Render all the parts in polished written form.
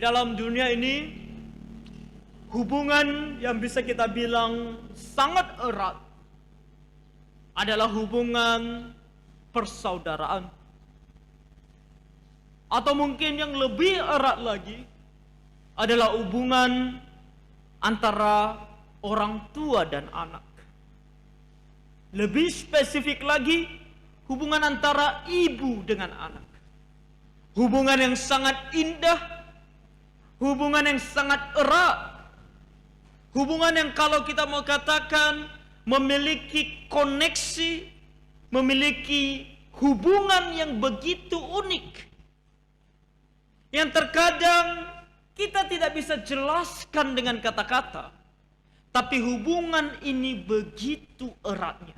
dalam dunia ini, hubungan yang bisa kita bilang sangat erat adalah hubungan persaudaraan. Atau mungkin yang lebih erat lagi adalah hubungan antara orang tua dan anak. Lebih spesifik lagi, hubungan antara ibu dengan anak. Hubungan yang sangat indah, hubungan yang sangat erat, hubungan yang kalau kita mau katakan memiliki koneksi, memiliki hubungan yang begitu unik, yang terkadang kita tidak bisa jelaskan dengan kata-kata, tapi hubungan ini begitu eratnya.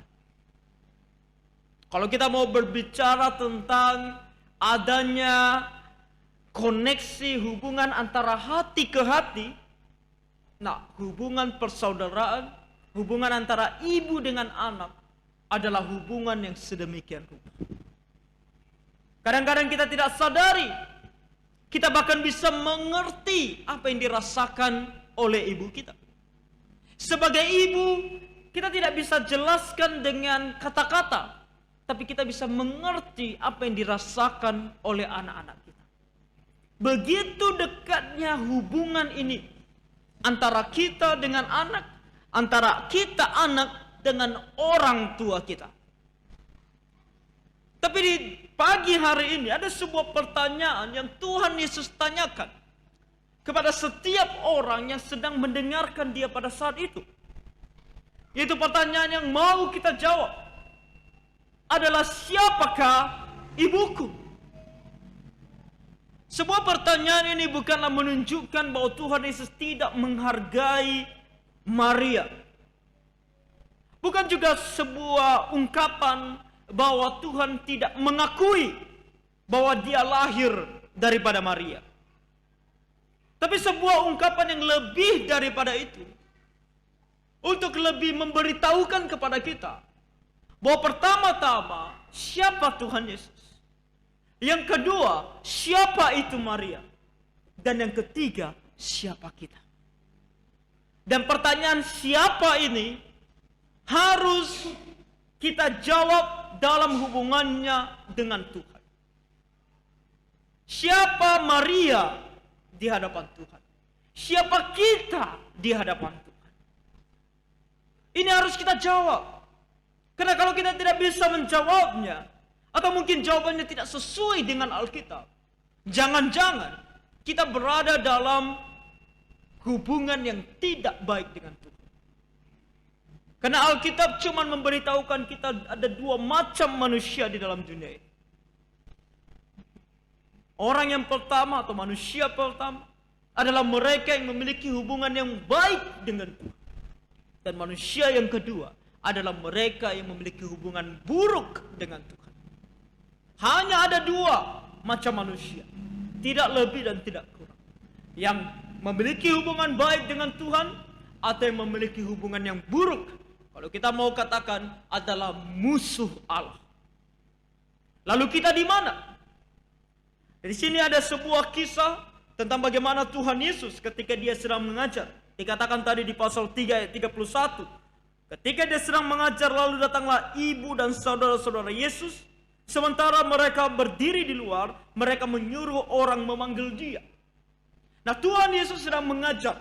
Kalau kita mau berbicara tentang adanya koneksi hubungan antara hati ke hati, nah, hubungan persaudaraan, hubungan antara ibu dengan anak adalah hubungan yang sedemikian rupa. Kadang-kadang kita tidak sadari, kita bahkan bisa mengerti apa yang dirasakan oleh ibu kita. Sebagai ibu, kita tidak bisa jelaskan dengan kata-kata, tapi kita bisa mengerti apa yang dirasakan oleh anak-anak kita. Begitu dekatnya hubungan ini antara kita dengan anak, antara kita anak dengan orang tua kita. Tapi di pagi hari ini ada sebuah pertanyaan yang Tuhan Yesus tanyakan kepada setiap orang yang sedang mendengarkan Dia pada saat itu. Yaitu pertanyaan yang mau kita jawab adalah, siapakah ibuku? Sebuah pertanyaan ini bukanlah menunjukkan bahwa Tuhan Yesus tidak menghargai Maria. Bukan juga sebuah ungkapan bahwa Tuhan tidak mengakui bahwa Dia lahir daripada Maria. Tapi sebuah ungkapan yang lebih daripada itu, untuk lebih memberitahukan kepada kita bahwa pertama-tama, siapa Tuhan Yesus? Yang kedua, siapa itu Maria? Dan yang ketiga, siapa kita? Dan pertanyaan siapa ini harus kita jawab dalam hubungannya dengan Tuhan. Siapa Maria di hadapan Tuhan? Siapa kita di hadapan Tuhan? Ini harus kita jawab. Karena kalau kita tidak bisa menjawabnya, atau mungkin jawabannya tidak sesuai dengan Alkitab, jangan-jangan kita berada dalam hubungan yang tidak baik dengan Tuhan. Karena Alkitab cuma memberitahukan kita ada dua macam manusia di dalam dunia ini. Orang yang pertama atau manusia pertama adalah mereka yang memiliki hubungan yang baik dengan Tuhan. Dan manusia yang kedua adalah mereka yang memiliki hubungan buruk dengan Tuhan. Hanya ada dua macam manusia, tidak lebih dan tidak kurang, yang memiliki hubungan baik dengan Tuhan atau yang memiliki hubungan yang buruk. Kalau kita mau katakan adalah musuh Allah. Lalu kita di mana? Di sini ada sebuah kisah tentang bagaimana Tuhan Yesus ketika Dia sedang mengajar. Dikatakan tadi di pasal 3 ayat 31. Ketika Dia sedang mengajar, lalu datanglah ibu dan saudara-saudara Yesus. Sementara mereka berdiri di luar, mereka menyuruh orang memanggil Dia. Nah, Tuhan Yesus sedang mengajar.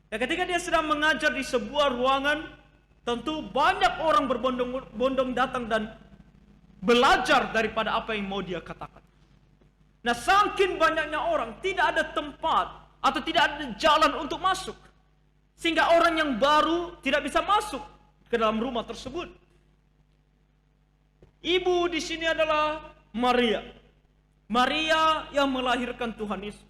Dan ketika Dia sedang mengajar di sebuah ruangan, tentu banyak orang berbondong-bondong datang dan belajar daripada apa yang mau Dia katakan. Nah, saking banyaknya orang, tidak ada tempat atau tidak ada jalan untuk masuk. Sehingga orang yang baru tidak bisa masuk ke dalam rumah tersebut. Ibu di sini adalah Maria. Maria yang melahirkan Tuhan Yesus.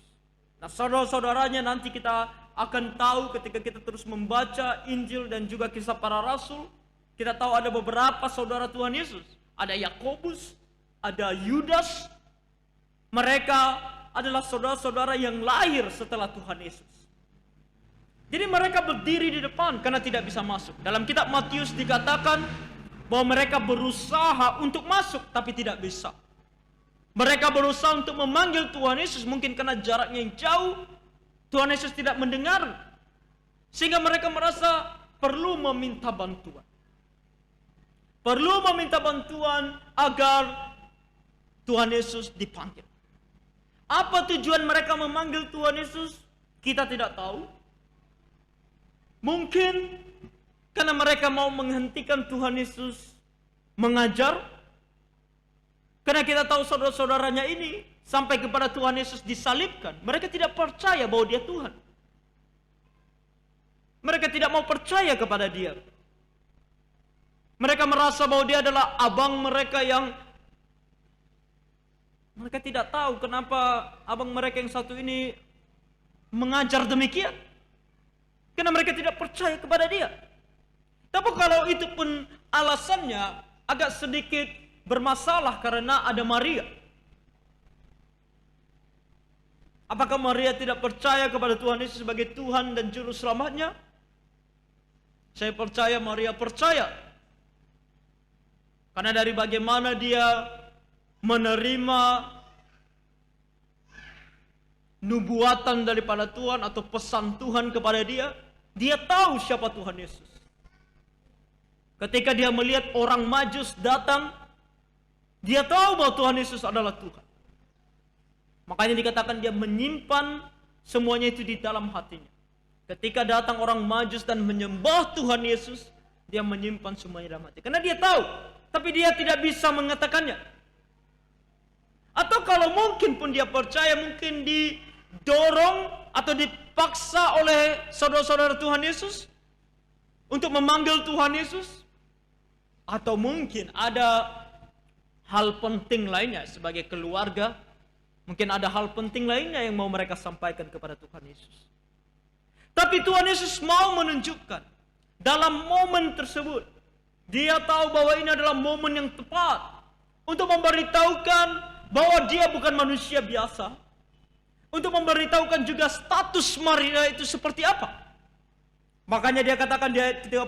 Nah, saudara-saudaranya nanti kita akan tahu ketika kita terus membaca Injil dan juga kisah para rasul. Kita tahu ada beberapa saudara Tuhan Yesus. Ada Yakobus, ada Yudas. Mereka adalah saudara-saudara yang lahir setelah Tuhan Yesus. Jadi mereka berdiri di depan karena tidak bisa masuk. Dalam kitab Matius dikatakan bahwa mereka berusaha untuk masuk tapi tidak bisa. Mereka berusaha untuk memanggil Tuhan Yesus, mungkin karena jaraknya yang jauh, Tuhan Yesus tidak mendengar, sehingga mereka merasa perlu meminta bantuan. Perlu meminta bantuan agar Tuhan Yesus dipanggil. Apa tujuan mereka memanggil Tuhan Yesus? Kita tidak tahu. Mungkin karena mereka mau menghentikan Tuhan Yesus mengajar. Karena kita tahu saudara-saudaranya ini sampai kepada Tuhan Yesus disalibkan. Mereka tidak percaya bahwa dia Tuhan. Mereka tidak mau percaya kepada dia. Mereka merasa bahwa dia adalah abang mereka yang mereka tidak tahu kenapa abang mereka yang satu ini mengajar demikian. Karena mereka tidak percaya kepada dia. Tapi kalau itu pun alasannya agak sedikit bermasalah karena ada Maria. Apakah Maria tidak percaya kepada Tuhan Yesus sebagai Tuhan dan Juru Selamatnya? Saya percaya Maria percaya. Karena dari bagaimana dia menerima nubuatan daripada Tuhan atau pesan Tuhan kepada dia, dia tahu siapa Tuhan Yesus. Ketika dia melihat orang Majus datang, dia tahu bahwa Tuhan Yesus adalah Tuhan. Makanya dikatakan dia menyimpan semuanya itu di dalam hatinya. Ketika datang orang Majus dan menyembah Tuhan Yesus, dia menyimpan semuanya dalam hati. Karena dia tahu, tapi dia tidak bisa mengatakannya. Atau kalau mungkin pun dia percaya, mungkin didorong atau dipaksa oleh saudara-saudara Tuhan Yesus untuk memanggil Tuhan Yesus. Atau mungkin ada hal penting lainnya sebagai keluarga. Mungkin ada hal penting lainnya yang mau mereka sampaikan kepada Tuhan Yesus. Tapi Tuhan Yesus mau menunjukkan dalam momen tersebut, dia tahu bahwa ini adalah momen yang tepat untuk memberitahukan bahwa dia bukan manusia biasa, untuk memberitahukan juga status Maria itu seperti apa. Makanya dia katakan di ayat 32,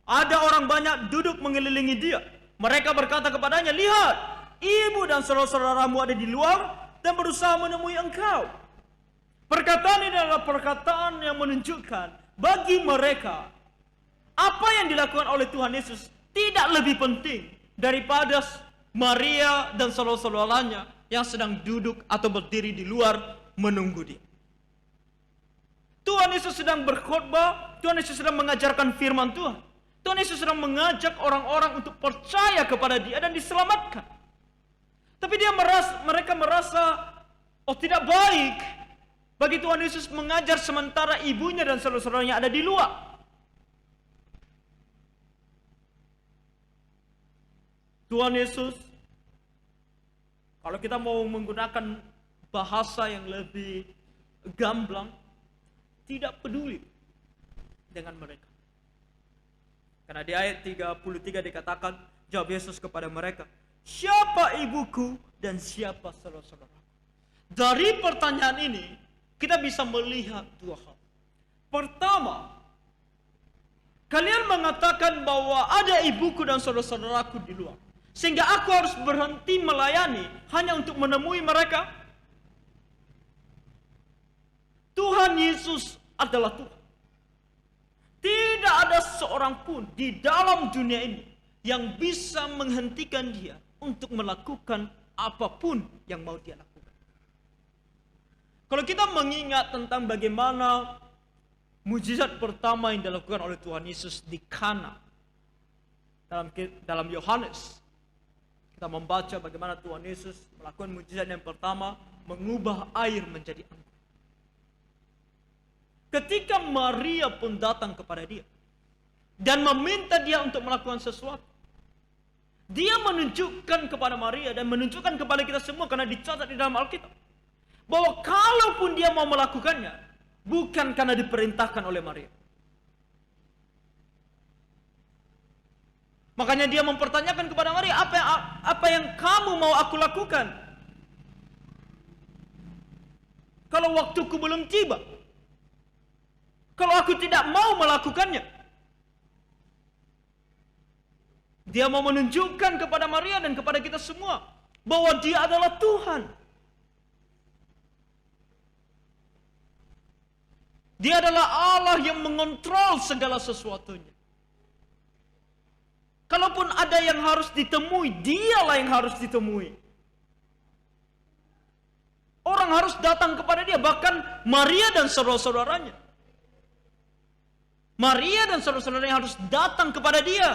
ada orang banyak duduk mengelilingi dia. Mereka berkata kepadanya, lihat, ibu dan saudara-saudaramu ada di luar dan berusaha menemui engkau. Perkataan ini adalah perkataan yang menunjukkan bagi mereka apa yang dilakukan oleh Tuhan Yesus tidak lebih penting daripada Maria dan saudara-saudaranya yang sedang duduk atau berdiri di luar menunggu dia. Tuhan Yesus sedang berkhotbah, Tuhan Yesus sedang mengajarkan firman Tuhan. Tuhan Yesus sedang mengajak orang-orang untuk percaya kepada dia dan diselamatkan. Tapi mereka merasa, oh tidak baik bagi Tuhan Yesus mengajar sementara ibunya dan saudara-saudaranya ada di luar. Tuhan Yesus, kalau kita mau menggunakan bahasa yang lebih gamblang, tidak peduli dengan mereka. Karena di ayat 33 dikatakan, jawab Yesus kepada mereka, siapa ibuku dan siapa saudara-saudaraku? Dari pertanyaan ini, kita bisa melihat dua hal. Pertama, kalian mengatakan bahwa ada ibuku dan saudara-saudaraku di luar, sehingga aku harus berhenti melayani hanya untuk menemui mereka. Tuhan Yesus adalah Tuhan. Tidak ada seorang pun di dalam dunia ini yang bisa menghentikan dia untuk melakukan apapun yang mau dia lakukan. Kalau kita mengingat tentang bagaimana mujizat pertama yang dilakukan oleh Tuhan Yesus di Kana dalam Yohanes, kita membaca bagaimana Tuhan Yesus melakukan mujizat yang pertama, mengubah air menjadi anggur. Ketika Maria pun datang kepada dia dan meminta dia untuk melakukan sesuatu, dia menunjukkan kepada Maria dan menunjukkan kepada kita semua, karena dicatat di dalam Alkitab, bahwa kalaupun dia mau melakukannya, bukan karena diperintahkan oleh Maria. Makanya dia mempertanyakan kepada Maria, apa yang kamu mau aku lakukan? Kalau waktuku belum tiba, kalau aku tidak mau melakukannya. Dia mau menunjukkan kepada Maria dan kepada kita semua bahwa Dia adalah Tuhan. Dia adalah Allah yang mengontrol segala sesuatunya. Kalaupun ada yang harus ditemui, Dialah yang harus ditemui. Orang harus datang kepada Dia, bahkan Maria dan saudara-saudaranya. Maria dan saudara-saudaranya harus datang kepada Dia.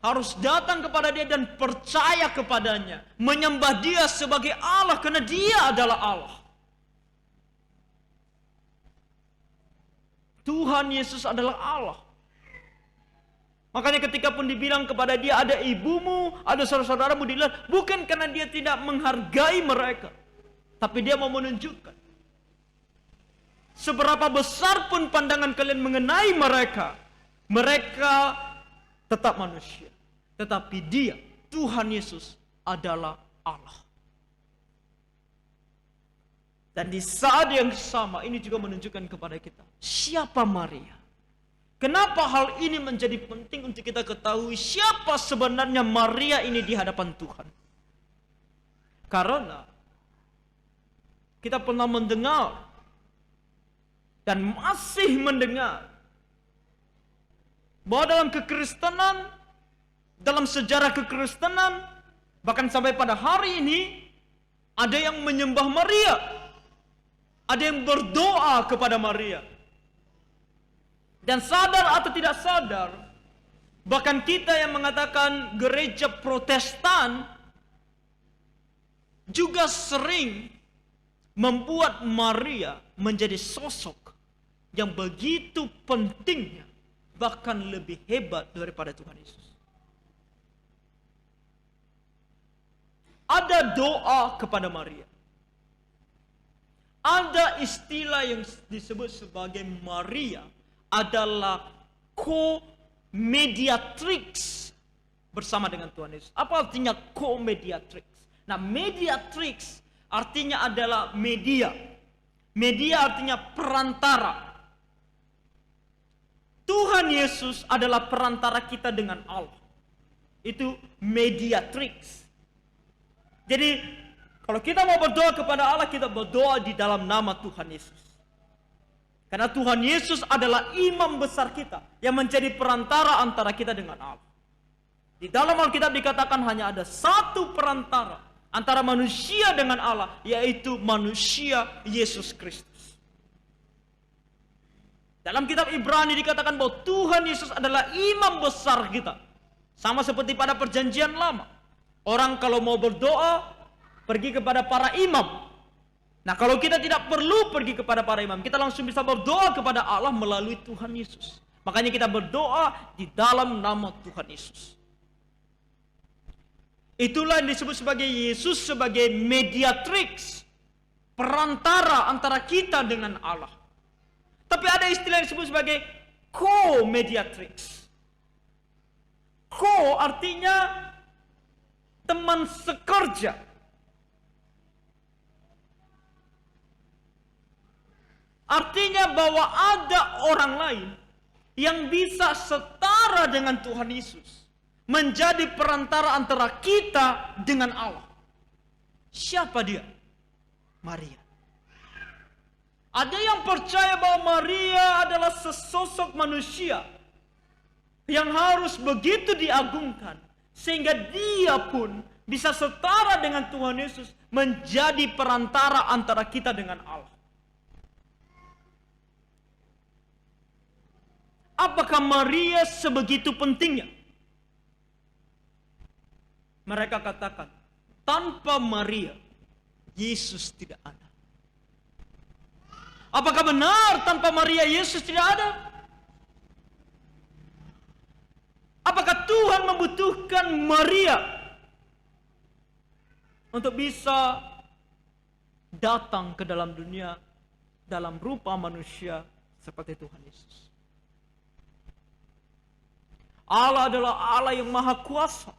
Harus datang kepada Dia dan percaya kepadanya, menyembah Dia sebagai Allah karena Dia adalah Allah. Tuhan Yesus adalah Allah. Makanya ketika pun dibilang kepada Dia, ada ibumu, ada saudara-saudaramu, dibilang bukan karena Dia tidak menghargai mereka, tapi Dia mau menunjukkan seberapa besar pun pandangan kalian mengenai mereka, mereka tetap manusia. Tetapi Dia, Tuhan Yesus, adalah Allah. Dan di saat yang sama, ini juga menunjukkan kepada kita, siapa Maria? Kenapa hal ini menjadi penting untuk kita ketahui siapa sebenarnya Maria ini di hadapan Tuhan? Karena kita pernah mendengar dan masih mendengar bahwa dalam kekristenan, dalam sejarah kekristenan, bahkan sampai pada hari ini, ada yang menyembah Maria, ada yang berdoa kepada Maria. Dan sadar atau tidak sadar, bahkan kita yang mengatakan gereja Protestan juga sering membuat Maria menjadi sosok yang begitu pentingnya, bahkan lebih hebat daripada Tuhan Yesus. Ada doa kepada Maria. Ada istilah yang disebut sebagai Maria adalah co-mediatrix bersama dengan Tuhan Yesus. Apa artinya co-mediatrix? Nah, mediatrix artinya adalah media. Media artinya perantara. Tuhan Yesus adalah perantara kita dengan Allah. Itu mediatrix. Jadi, kalau kita mau berdoa kepada Allah, kita berdoa di dalam nama Tuhan Yesus. Karena Tuhan Yesus adalah imam besar kita yang menjadi perantara antara kita dengan Allah. Di dalam Alkitab dikatakan hanya ada satu perantara antara manusia dengan Allah, yaitu manusia Yesus Kristus. Dalam kitab Ibrani dikatakan bahwa Tuhan Yesus adalah imam besar kita. Sama seperti pada perjanjian lama. Orang kalau mau berdoa, pergi kepada para imam. Nah, kalau kita tidak perlu pergi kepada para imam, kita langsung bisa berdoa kepada Allah melalui Tuhan Yesus. Makanya kita berdoa di dalam nama Tuhan Yesus. Itulah yang disebut sebagai Yesus sebagai mediatrix, perantara antara kita dengan Allah. Tapi ada istilah yang disebut sebagai co-mediatrix. Co artinya teman sekerja. Artinya bahwa ada orang lain yang bisa setara dengan Tuhan Yesus, menjadi perantara antara kita dengan Allah. Siapa dia? Maria. Ada yang percaya bahwa Maria adalah sesosok manusia yang harus begitu diagungkan, sehingga dia pun bisa setara dengan Tuhan Yesus, menjadi perantara antara kita dengan Allah. Apakah Maria sebegitu pentingnya? Mereka katakan, tanpa Maria, Yesus tidak ada. Apakah benar tanpa Maria, Yesus tidak ada? Apakah Tuhan membutuhkan Maria untuk bisa datang ke dalam dunia dalam rupa manusia seperti Tuhan Yesus? Allah adalah Allah yang maha kuasa.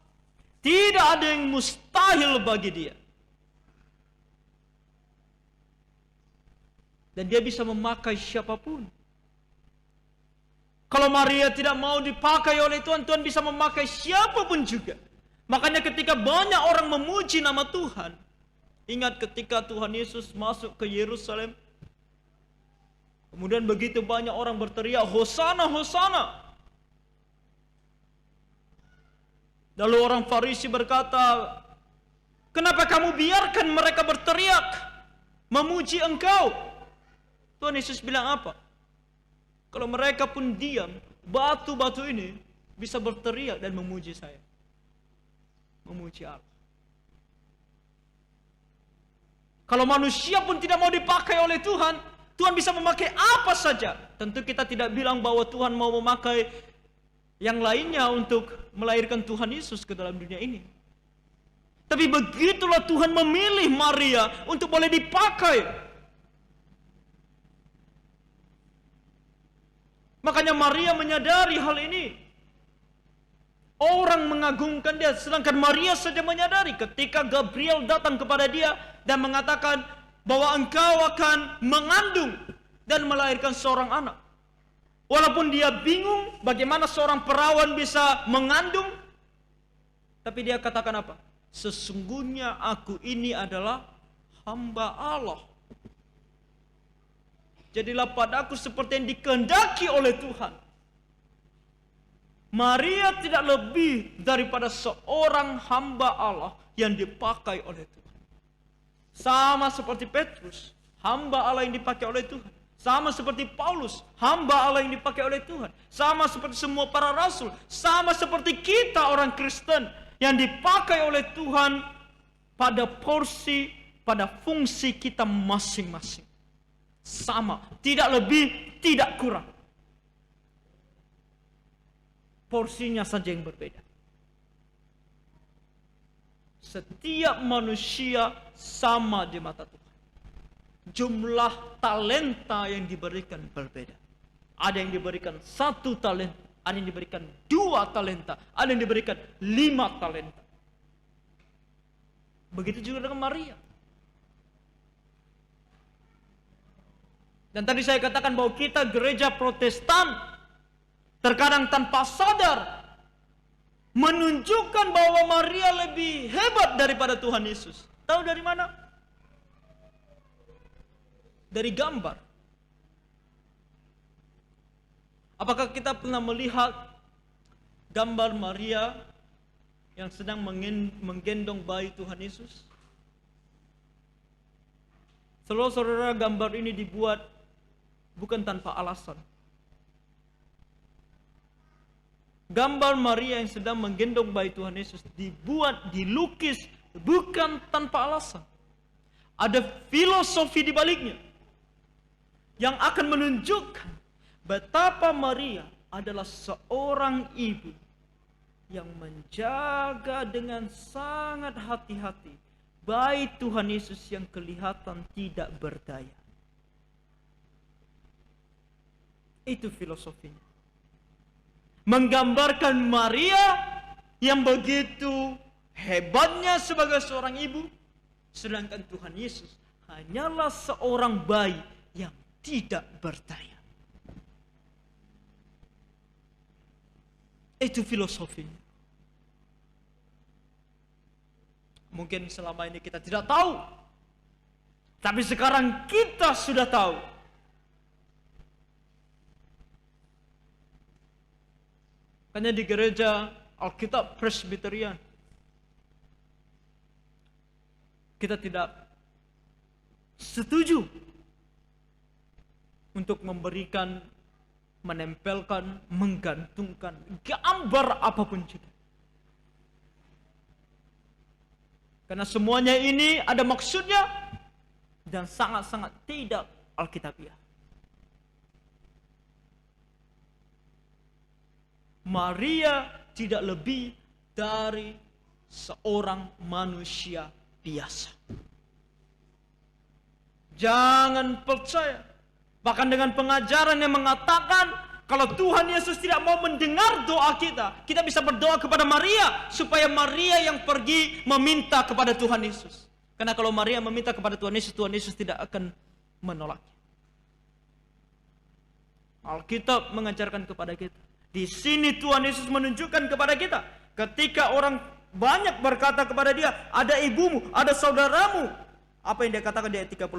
Tidak ada yang mustahil bagi Dia. Dan Dia bisa memakai siapapun. Kalau Maria tidak mau dipakai oleh Tuhan, Tuhan bisa memakai siapapun juga. Makanya ketika banyak orang memuji nama Tuhan, ingat ketika Tuhan Yesus masuk ke Yerusalem, kemudian begitu banyak orang berteriak, Hosana, Hosana. Lalu orang Farisi berkata, kenapa kamu biarkan mereka berteriak, memuji engkau? Tuhan Yesus bilang apa? Kalau mereka pun diam, batu-batu ini bisa berteriak dan memuji saya. Memuji Allah. Kalau manusia pun tidak mau dipakai oleh Tuhan, Tuhan bisa memakai apa saja. Tentu kita tidak bilang bahwa Tuhan mau memakai yang lainnya untuk melahirkan Tuhan Yesus ke dalam dunia ini. Tapi begitulah Tuhan memilih Maria untuk boleh dipakai. Makanya Maria menyadari hal ini. Orang mengagungkan dia, sedangkan Maria saja menyadari ketika Gabriel datang kepada dia dan mengatakan bahwa engkau akan mengandung dan melahirkan seorang anak. Walaupun dia bingung bagaimana seorang perawan bisa mengandung, tapi dia katakan apa? Sesungguhnya aku ini adalah hamba Allah. Jadilah padaku seperti yang dikehendaki oleh Tuhan. Maria tidak lebih daripada seorang hamba Allah yang dipakai oleh Tuhan. Sama seperti Petrus, hamba Allah yang dipakai oleh Tuhan. Sama seperti Paulus, hamba Allah yang dipakai oleh Tuhan. Sama seperti semua para rasul. Sama seperti kita orang Kristen yang dipakai oleh Tuhan pada porsi, pada fungsi kita masing-masing. Sama, tidak lebih, tidak kurang. Porsinya saja yang berbeda. Setiap manusia sama di mata Tuhan. Jumlah talenta yang diberikan berbeda. Ada yang diberikan 1 talenta, ada yang diberikan 2 talenta, ada yang diberikan 5 talenta. Begitu juga dengan Maria. Dan tadi saya katakan bahwa kita gereja Protestan terkadang tanpa sadar menunjukkan bahwa Maria lebih hebat daripada Tuhan Yesus. Tahu dari mana? Dari gambar. Apakah kita pernah melihat gambar Maria yang sedang menggendong bayi Tuhan Yesus? Saudara-saudara, gambar ini dibuat bukan tanpa alasan. Gambar Maria yang sedang menggendong bayi Tuhan Yesus dibuat, dilukis bukan tanpa alasan. Ada filosofi di baliknya yang akan menunjukkan betapa Maria adalah seorang ibu yang menjaga dengan sangat hati-hati bayi Tuhan Yesus yang kelihatan tidak berdaya. Itu filosofinya. Menggambarkan Maria yang begitu hebatnya sebagai seorang ibu, sedangkan Tuhan Yesus hanyalah seorang bayi yang tidak berdaya. Itu filosofinya. Mungkin selama ini kita tidak tahu, tapi sekarang kita sudah tahu. Hanya di gereja Alkitab Presbyterian kita tidak setuju untuk memberikan, menempelkan, menggantungkan gambar apapun juga. Karena semuanya ini ada maksudnya dan sangat-sangat tidak Alkitabiah. Maria tidak lebih dari seorang manusia biasa. Jangan percaya. Bahkan dengan pengajaran yang mengatakan kalau Tuhan Yesus tidak mau mendengar doa kita, kita bisa berdoa kepada Maria supaya Maria yang pergi meminta kepada Tuhan Yesus. Karena kalau Maria meminta kepada Tuhan Yesus tidak akan menolaknya. Alkitab mengajarkan kepada kita. Di sini Tuhan Yesus menunjukkan kepada kita. Ketika orang banyak berkata kepada dia, ada ibumu, ada saudaramu. Apa yang dia katakan di ayat 34?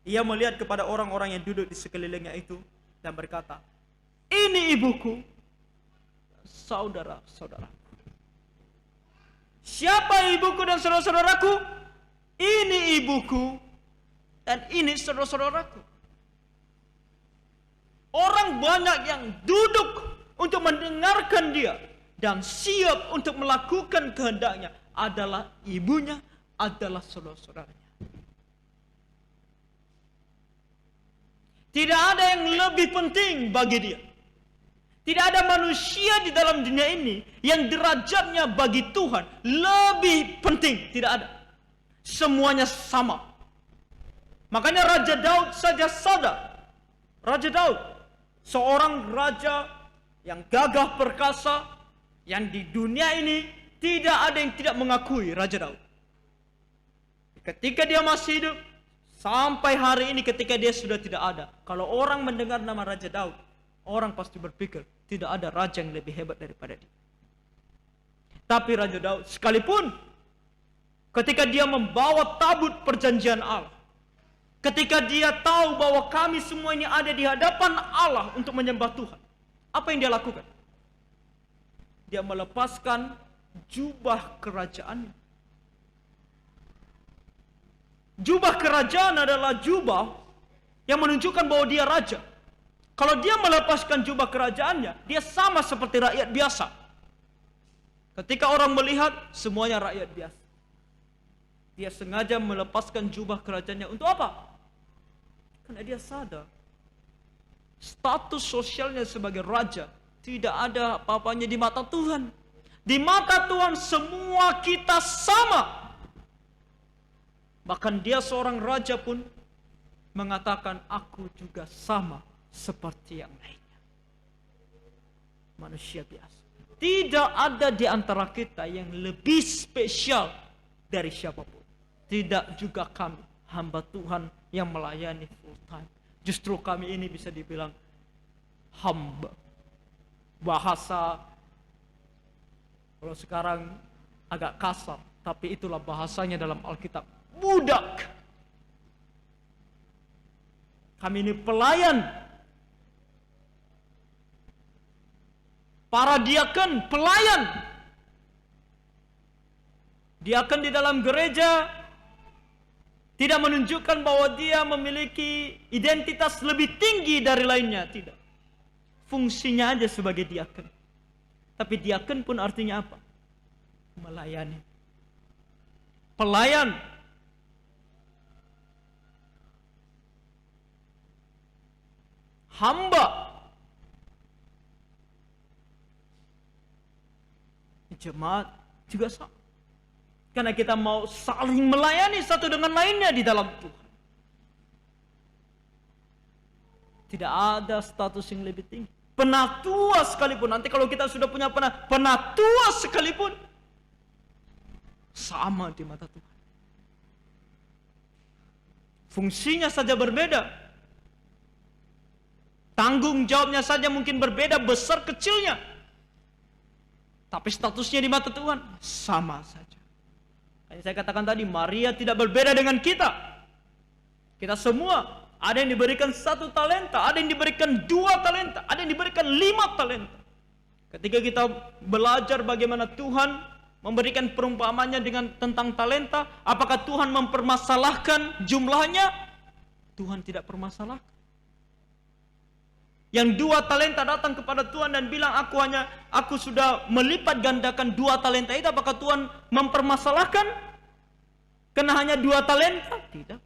Ia melihat kepada orang-orang yang duduk di sekelilingnya itu dan berkata, ini ibuku, saudara-saudaraku. Siapa ibuku dan saudara-saudaraku? Ini ibuku dan ini saudara-saudaraku. Orang banyak yang duduk untuk mendengarkan dia dan siap untuk melakukan kehendaknya adalah ibunya, adalah saudara-saudaranya. Tidak ada yang lebih penting bagi dia. Tidak ada manusia di dalam dunia ini yang derajatnya bagi Tuhan lebih penting. Tidak ada. Semuanya sama. Makanya Raja Daud saja sadar. Raja Daud, seorang raja yang gagah perkasa, yang di dunia ini tidak ada yang tidak mengakui Raja Daud. Ketika dia masih hidup, sampai hari ini ketika dia sudah tidak ada, kalau orang mendengar nama Raja Daud, orang pasti berpikir tidak ada raja yang lebih hebat daripada dia. Tapi Raja Daud sekalipun ketika dia membawa tabut perjanjian Allah, ketika dia tahu bahwa kami semua ini ada di hadapan Allah untuk menyembah Tuhan, apa yang dia lakukan? Dia melepaskan jubah kerajaannya. Jubah kerajaan adalah jubah yang menunjukkan bahwa dia raja. Kalau dia melepaskan jubah kerajaannya, dia sama seperti rakyat biasa. Ketika orang melihat, semuanya rakyat biasa. Dia sengaja melepaskan jubah kerajaannya untuk apa? Karena dia sadar status sosialnya sebagai raja tidak ada apa-apanya di mata Tuhan. Di mata Tuhan semua kita sama. Bahkan dia seorang raja pun mengatakan, aku juga sama seperti yang lainnya. Manusia biasa. Tidak ada di antara kita yang lebih spesial dari siapapun. Tidak juga kami, hamba Tuhan yang melayani full time. Justru kami ini bisa dibilang hamba. Bahasa kalau sekarang agak kasar, tapi itulah bahasanya dalam Alkitab. Budak. Kami ini pelayan. Para diakon pelayan. Diakon di dalam gereja tidak menunjukkan bahwa dia memiliki identitas lebih tinggi dari lainnya, tidak. Fungsinya aja sebagai diakon. Tapi diakon pun artinya apa? Melayani. Pelayan. Hamba. Jemaat juga sama. Karena kita mau saling melayani satu dengan lainnya di dalam Tuhan. Tidak ada status yang lebih tinggi. Penatua sekalipun, nanti kalau kita sudah punya penatua sekalipun, sama di mata Tuhan. Fungsinya saja berbeda. Tanggung jawabnya saja mungkin berbeda, besar kecilnya. Tapi statusnya di mata Tuhan sama saja. Kayak saya katakan tadi, Maria tidak berbeda dengan kita. Kita semua ada yang diberikan 1 talenta, ada yang diberikan 2 talenta, ada yang diberikan 5 talenta. Ketika kita belajar bagaimana Tuhan memberikan perumpamannya dengan tentang talenta, apakah Tuhan mempermasalahkan jumlahnya? Tuhan tidak permasalahkan. Yang 2 talenta datang kepada Tuhan dan bilang, aku sudah melipat gandakan 2 talenta itu. Apakah Tuhan mempermasalahkan? Karena hanya 2 talenta? Tidak.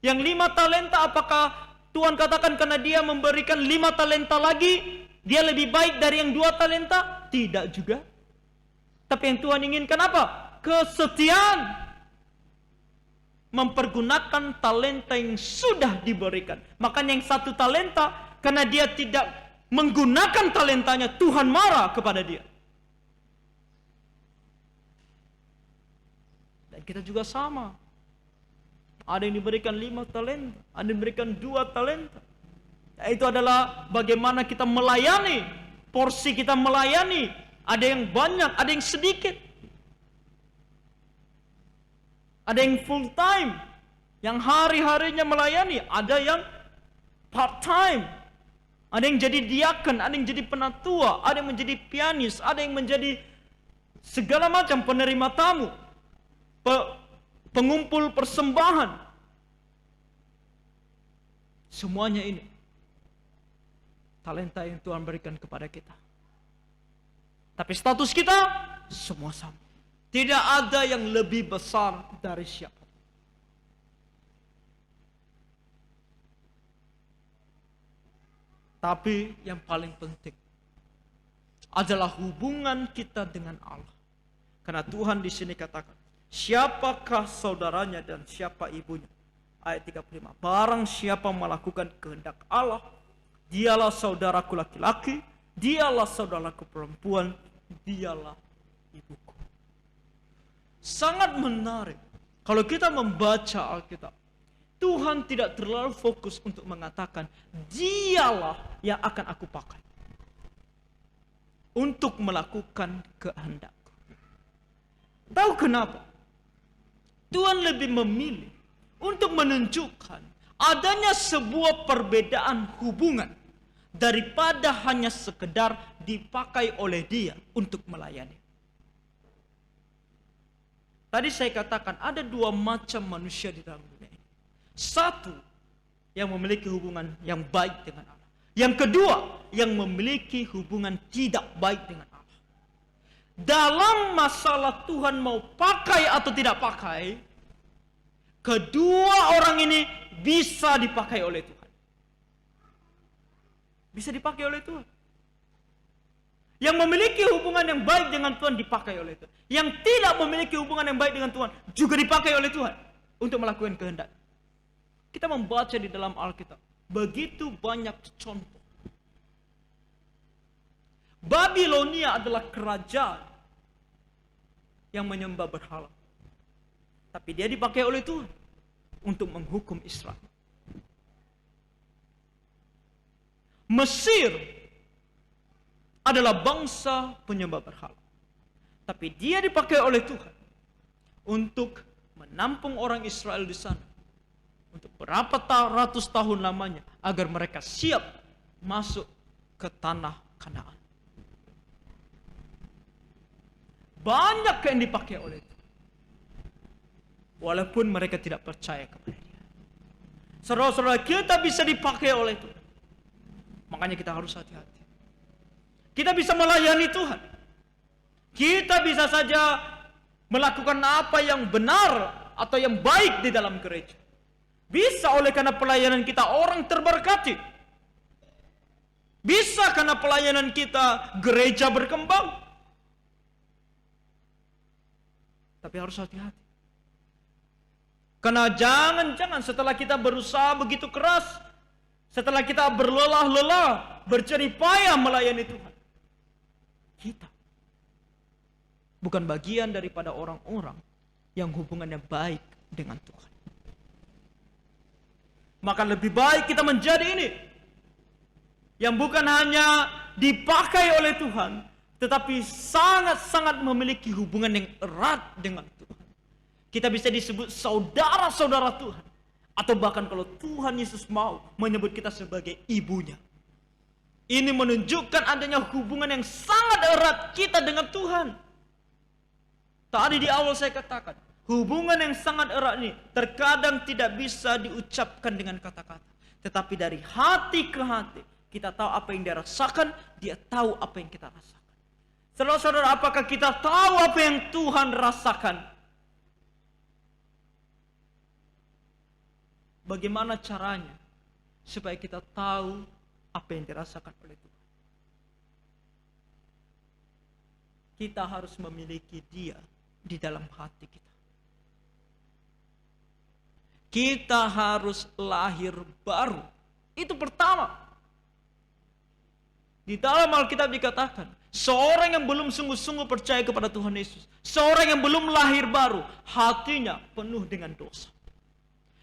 Yang 5 talenta, apakah Tuhan katakan karena dia memberikan 5 talenta lagi, dia lebih baik dari yang 2 talenta? Tidak juga. Tapi yang Tuhan inginkan apa? Kesetiaan. Mempergunakan talenta yang sudah diberikan. Makanya yang 1 talenta, karena dia tidak menggunakan talentanya, Tuhan marah kepada dia. Dan kita juga sama. Ada yang diberikan 5 talenta, ada yang diberikan 2 talenta. Itu adalah bagaimana kita melayani, porsi kita melayani. Ada yang banyak, ada yang sedikit. Ada yang full time, yang hari-harinya melayani. Ada yang part time. Ada yang jadi diaken, ada yang jadi penatua, ada yang menjadi pianis, ada yang menjadi segala macam penerima tamu, pengumpul persembahan. Semuanya ini talenta yang Tuhan berikan kepada kita. Tapi status kita semua sama. Tidak ada yang lebih besar dari siapa. Tapi yang paling penting adalah hubungan kita dengan Allah. Karena Tuhan di sini katakan, siapakah saudaranya dan siapa ibunya? Ayat 35. Barang siapa melakukan kehendak Allah, dialah saudaraku laki-laki, dialah saudaraku perempuan, dialah ibuku. Sangat menarik. Kalau kita membaca Alkitab, Tuhan tidak terlalu fokus untuk mengatakan, dialah yang akan aku pakai untuk melakukan kehendakku. Tahu kenapa? Tuhan lebih memilih untuk menunjukkan adanya sebuah perbedaan hubungan daripada hanya sekedar dipakai oleh Dia untuk melayani. Tadi saya katakan ada dua macam manusia di dalam dunia ini. Satu, yang memiliki hubungan yang baik dengan Allah. Yang kedua, yang memiliki hubungan tidak baik dengan Allah. Dalam masalah Tuhan mau pakai atau tidak pakai, kedua orang ini bisa dipakai oleh Tuhan. Bisa dipakai oleh Tuhan. Yang memiliki hubungan yang baik dengan Tuhan dipakai oleh Tuhan. Yang tidak memiliki hubungan yang baik dengan Tuhan juga dipakai oleh Tuhan untuk melakukan kehendak. Kita membaca di dalam Alkitab begitu banyak contoh. Babilonia adalah kerajaan yang menyembah berhala. Tapi dia dipakai oleh Tuhan untuk menghukum Israel. Mesir adalah bangsa penyembah berhala. Tapi dia dipakai oleh Tuhan untuk menampung orang Israel di sana. Untuk berapa ratus tahun lamanya agar mereka siap masuk ke tanah Kanaan. Banyak yang dipakai oleh Tuhan. Walaupun mereka tidak percaya kepada Dia. Saudara-saudara, kita bisa dipakai oleh Tuhan. Makanya kita harus hati-hati. Kita bisa melayani Tuhan. Kita bisa saja melakukan apa yang benar atau yang baik di dalam gereja. Bisa oleh karena pelayanan kita orang terberkati. Bisa karena pelayanan kita gereja berkembang. Tapi harus hati-hati. Karena jangan-jangan setelah kita berusaha begitu keras, setelah kita berlelah-lelah, berjerih payah melayani Tuhan, kita bukan bagian daripada orang-orang yang hubungannya baik dengan Tuhan. Maka lebih baik kita menjadi ini, yang bukan hanya dipakai oleh Tuhan, tetapi sangat-sangat memiliki hubungan yang erat dengan Tuhan. Kita bisa disebut saudara-saudara Tuhan. Atau bahkan kalau Tuhan Yesus mau menyebut kita sebagai ibunya. Ini menunjukkan adanya hubungan yang sangat erat kita dengan Tuhan. Tadi di awal saya katakan, hubungan yang sangat erat ini terkadang tidak bisa diucapkan dengan kata-kata. Tetapi dari hati ke hati, kita tahu apa yang dia rasakan, dia tahu apa yang kita rasakan. Saudara-saudara, apakah kita tahu apa yang Tuhan rasakan? Bagaimana caranya supaya kita tahu apa yang dirasakan oleh Tuhan? Kita harus memiliki Dia di dalam hati kita. Kita harus lahir baru. Itu pertama. Di dalam Alkitab dikatakan, seorang yang belum sungguh-sungguh percaya kepada Tuhan Yesus, seorang yang belum lahir baru, hatinya penuh dengan dosa.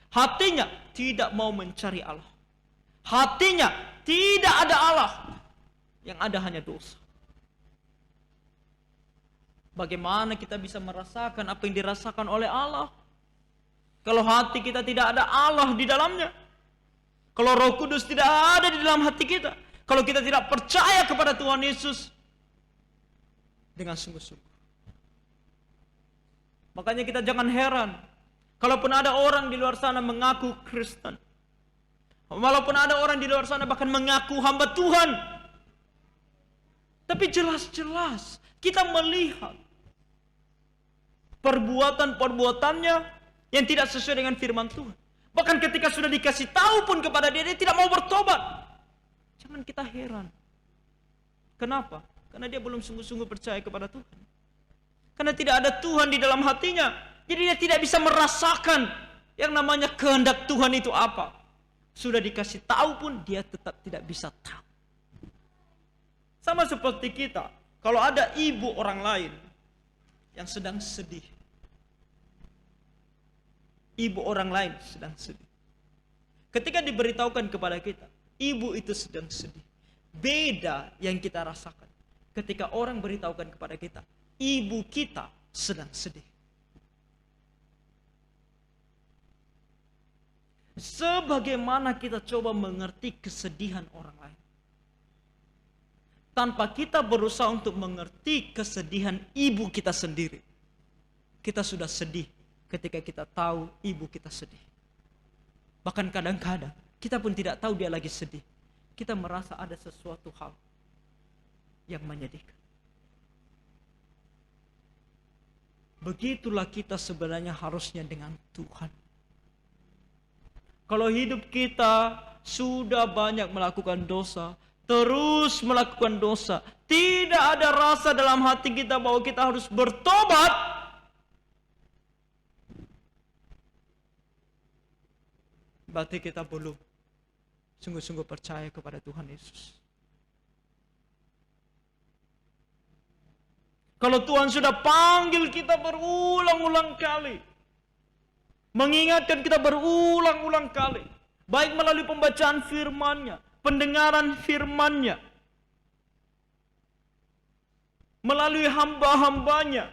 Hatinya tidak mau mencari Allah. Hatinya tidak ada Allah. Yang ada hanya dosa. Bagaimana kita bisa merasakan apa yang dirasakan oleh Allah? Kalau hati kita tidak ada Allah di dalamnya. Kalau Roh Kudus tidak ada di dalam hati kita. Kalau kita tidak percaya kepada Tuhan Yesus dengan sungguh-sungguh. Makanya kita jangan heran. Kalaupun ada orang di luar sana mengaku Kristen. Walaupun ada orang di luar sana bahkan mengaku hamba Tuhan. Tapi jelas-jelas kita melihat perbuatan-perbuatannya yang tidak sesuai dengan firman Tuhan. Bahkan ketika sudah dikasih tahu pun kepada dia, dia tidak mau bertobat. Jangan kita heran. Kenapa? Karena dia belum sungguh-sungguh percaya kepada Tuhan. Karena tidak ada Tuhan di dalam hatinya. Jadi dia tidak bisa merasakan yang namanya kehendak Tuhan itu apa. Sudah dikasih tahu pun dia tetap tidak bisa tahu. Sama seperti kita. Kalau ada ibu orang lain yang sedang sedih. Ibu orang lain sedang sedih. Ketika diberitahukan kepada kita, ibu itu sedang sedih. Beda yang kita rasakan. Ketika orang beritahukan kepada kita, ibu kita sedang sedih. Sebagaimana kita coba mengerti kesedihan orang lain. Tanpa kita berusaha untuk mengerti kesedihan ibu kita sendiri. Kita sudah sedih ketika kita tahu ibu kita sedih. Bahkan kadang-kadang kita pun tidak tahu dia lagi sedih. Kita merasa ada sesuatu hal yang menyedihkan. Begitulah kita sebenarnya harusnya dengan Tuhan. Kalau hidup kita sudah banyak melakukan dosa, terus melakukan dosa, tidak ada rasa dalam hati kita bahwa kita harus bertobat, berarti kita belum sungguh-sungguh percaya kepada Tuhan Yesus. Kalau Tuhan sudah panggil kita berulang-ulang kali, mengingatkan kita berulang-ulang kali, baik melalui pembacaan firman-Nya, pendengaran firman-Nya, melalui hamba-hambanya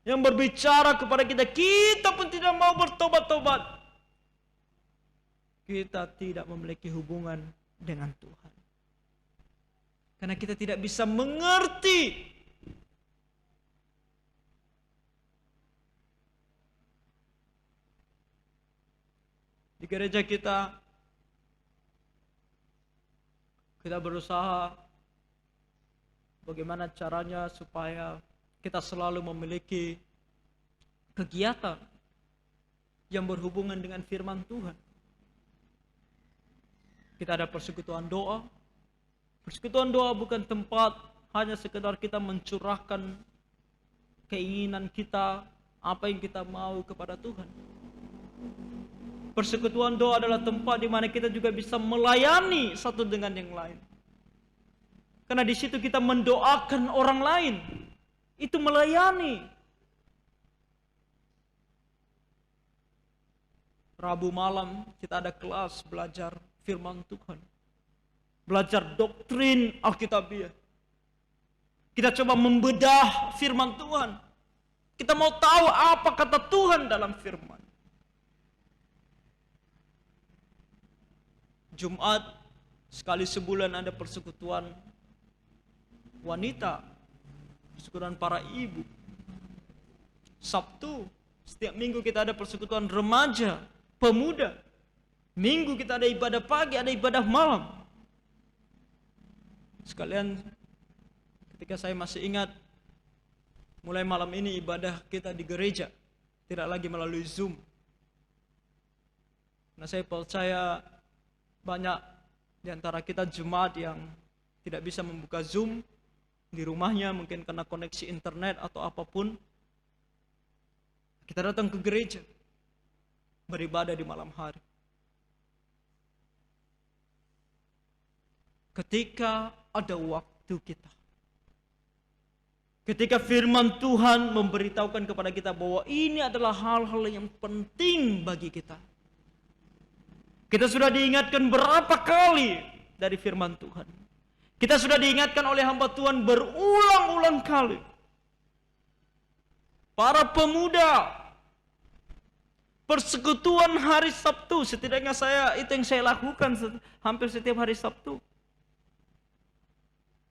yang berbicara kepada kita, kita pun tidak mau bertobat-tobat. Kita tidak memiliki hubungan dengan Tuhan. Karena kita tidak bisa mengerti di gereja kita berusaha bagaimana caranya supaya kita selalu memiliki kegiatan yang berhubungan dengan firman Tuhan. Kita ada persekutuan doa. Persekutuan doa bukan tempat hanya sekedar kita mencurahkan keinginan kita, apa yang kita mau kepada Tuhan. Persekutuan doa adalah tempat di mana kita juga bisa melayani satu dengan yang lain. Karena di situ kita mendoakan orang lain. Itu melayani. Rabu malam kita ada kelas belajar firman Tuhan. Belajar doktrin Alkitabiah. Kita coba membedah firman Tuhan. Kita mau tahu apa kata Tuhan dalam firman. Jumat sekali sebulan ada persekutuan wanita, persekutuan para ibu. Sabtu setiap minggu kita ada persekutuan remaja, pemuda. Minggu kita ada ibadah pagi, ada ibadah malam. Sekalian, ketika saya masih ingat, mulai malam ini ibadah kita di gereja, tidak lagi melalui Zoom. Nah, saya percaya banyak di antara kita jemaat yang tidak bisa membuka Zoom di rumahnya, mungkin karena koneksi internet atau apapun. Kita datang ke gereja, beribadah di malam hari. Ketika ada waktu kita, ketika firman Tuhan memberitahukan kepada kita bahwa ini adalah hal-hal yang penting bagi kita. Kita sudah diingatkan berapa kali dari firman Tuhan. Kita sudah diingatkan oleh hamba Tuhan berulang-ulang kali. Para pemuda, persekutuan hari Sabtu, setidaknya itu yang saya lakukan hampir setiap hari Sabtu.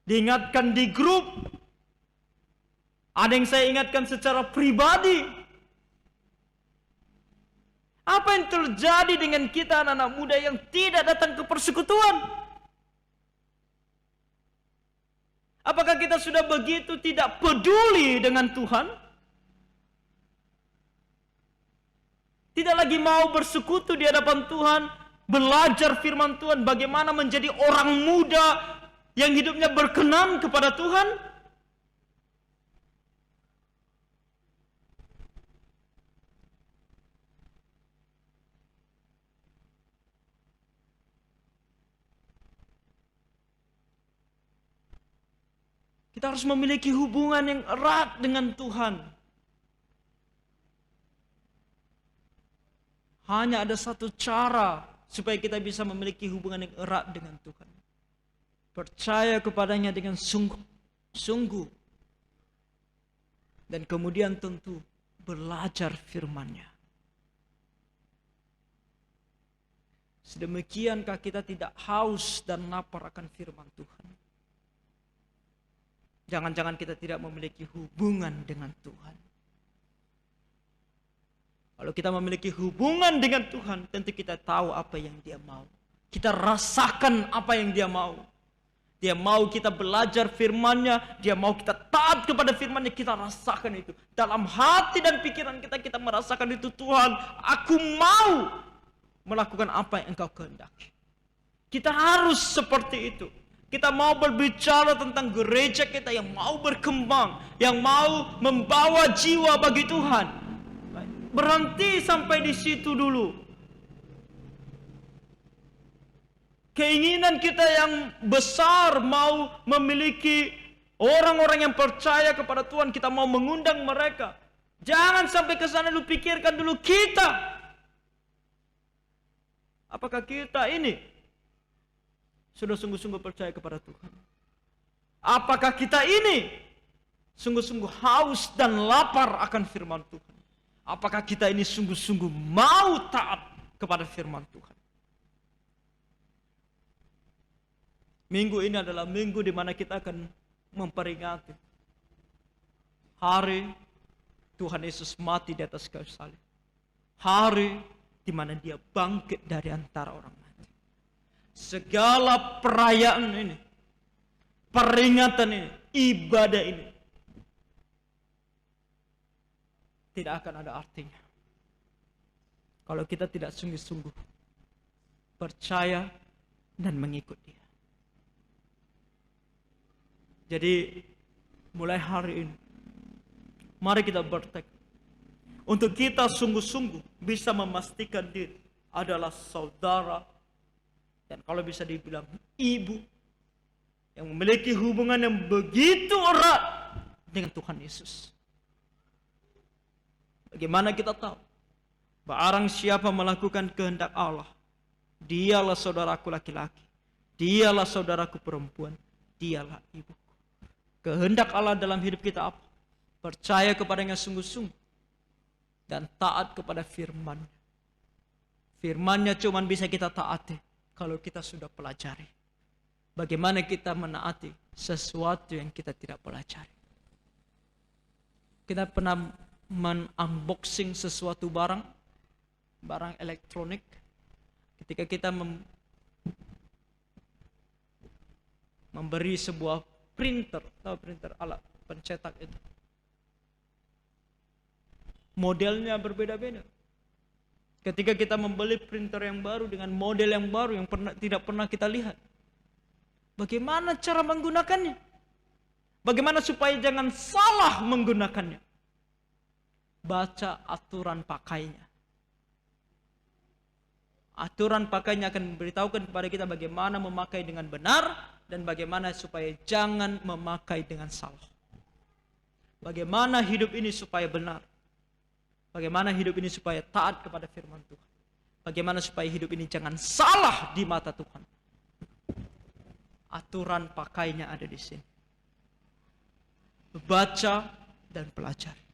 Diingatkan di grup, ada yang saya ingatkan secara pribadi. Apa yang terjadi dengan kita anak-anak muda yang tidak datang ke persekutuan? Apakah kita sudah begitu tidak peduli dengan Tuhan? Tidak lagi mau bersekutu di hadapan Tuhan, belajar firman Tuhan, bagaimana menjadi orang muda yang hidupnya berkenan kepada Tuhan? Kita harus memiliki hubungan yang erat dengan Tuhan. Hanya ada satu cara supaya kita bisa memiliki hubungan yang erat dengan Tuhan. Percaya kepadanya dengan sungguh. Dan kemudian tentu belajar firman-Nya. Sedemikiankah kita tidak haus dan lapar akan firman Tuhan? Jangan-jangan kita tidak memiliki hubungan dengan Tuhan. Kalau kita memiliki hubungan dengan Tuhan, tentu kita tahu apa yang Dia mau. Kita rasakan apa yang Dia mau. Dia mau kita belajar firman-Nya, Dia mau kita taat kepada firman-Nya, kita rasakan itu. Dalam hati dan pikiran kita merasakan itu. Tuhan, aku mau melakukan apa yang Engkau kehendaki. Kita harus seperti itu. Kita mau berbicara tentang gereja kita yang mau berkembang, yang mau membawa jiwa bagi Tuhan. Berhenti sampai di situ dulu. Keinginan kita yang besar mau memiliki orang-orang yang percaya kepada Tuhan, kita mau mengundang mereka. Jangan sampai ke sana dulu, pikirkan dulu kita. Apakah kita ini sudah sungguh-sungguh percaya kepada Tuhan? Apakah kita ini sungguh-sungguh haus dan lapar akan firman Tuhan? Apakah kita ini sungguh-sungguh mau taat kepada firman Tuhan? Minggu ini adalah minggu di mana kita akan memperingati hari Tuhan Yesus mati di atas kayu salib. Hari di mana Dia bangkit dari antara orang mati. Segala perayaan ini, peringatan ini, ibadah ini tidak akan ada artinya kalau kita tidak sungguh-sungguh percaya dan mengikut Dia. Jadi mulai hari ini, mari kita bertekad untuk kita sungguh-sungguh bisa memastikan diri adalah saudara, dan kalau bisa dibilang ibu, yang memiliki hubungan yang begitu erat dengan Tuhan Yesus. Bagaimana kita tahu? Barang siapa melakukan kehendak Allah, dialah saudaraku laki-laki, dialah saudaraku perempuan, dialah ibuku. Kehendak Allah dalam hidup kita apa? Percaya kepadanya sungguh-sungguh dan taat kepada firman-Nya. Firman-Nya cuma bisa kita taati kalau kita sudah pelajari. Bagaimana kita menaati sesuatu yang kita tidak pelajari? Kita pernah men-unboxing sesuatu barang elektronik. Ketika kita memberi sebuah printer, tahu printer, alat pencetak itu, modelnya berbeda-beda. Ketika kita membeli printer yang baru dengan model yang baru yang tidak pernah kita lihat, bagaimana cara menggunakannya? Bagaimana supaya jangan salah menggunakannya? Baca aturan pakainya. Aturan pakainya akan memberitahukan kepada kita bagaimana memakai dengan benar dan bagaimana supaya jangan memakai dengan salah. Bagaimana hidup ini supaya benar. Bagaimana hidup ini supaya taat kepada firman Tuhan. Bagaimana supaya hidup ini jangan salah di mata Tuhan. Aturan pakainya ada di sini. Baca dan pelajari.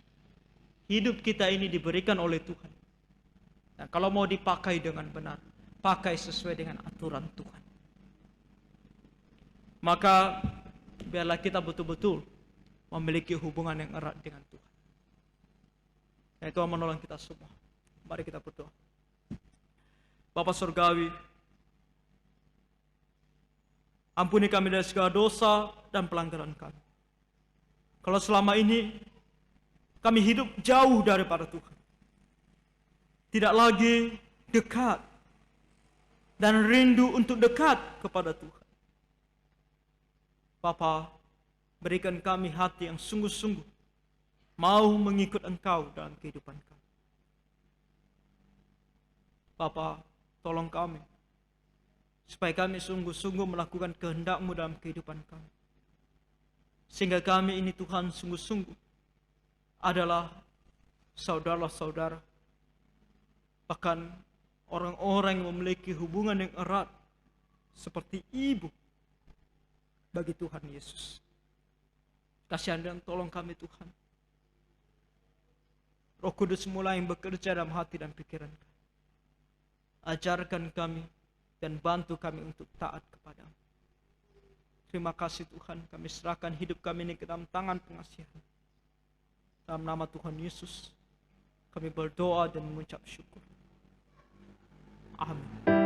Hidup kita ini diberikan oleh Tuhan. Nah, kalau mau dipakai dengan benar, pakai sesuai dengan aturan Tuhan. Maka biarlah kita betul-betul memiliki hubungan yang erat dengan Tuhan. Nah, Tuhan menolong kita semua. Mari kita berdoa. Bapa Surgawi, ampuni kami dari segala dosa dan pelanggaran kami. Kalau selama ini kami hidup jauh daripada Tuhan, tidak lagi dekat dan rindu untuk dekat kepada Tuhan. Bapa, berikan kami hati yang sungguh-sungguh mau mengikut Engkau dalam kehidupan kami. Bapa, tolong kami supaya kami sungguh-sungguh melakukan kehendak-Mu dalam kehidupan kami. Sehingga kami ini Tuhan sungguh-sungguh adalah saudara-saudara, bahkan orang-orang yang memiliki hubungan yang erat seperti ibu bagi Tuhan Yesus. Kasihan dan tolong kami Tuhan. Roh Kudus mulai yang bekerja dalam hati dan pikiran kami. Ajarkan kami dan bantu kami untuk taat kepada-Mu. Terima kasih Tuhan, kami serahkan hidup kami ini ke dalam tangan pengasihan. Dalam nama Tuhan Yesus, kami berdoa dan mengucap syukur. Amin.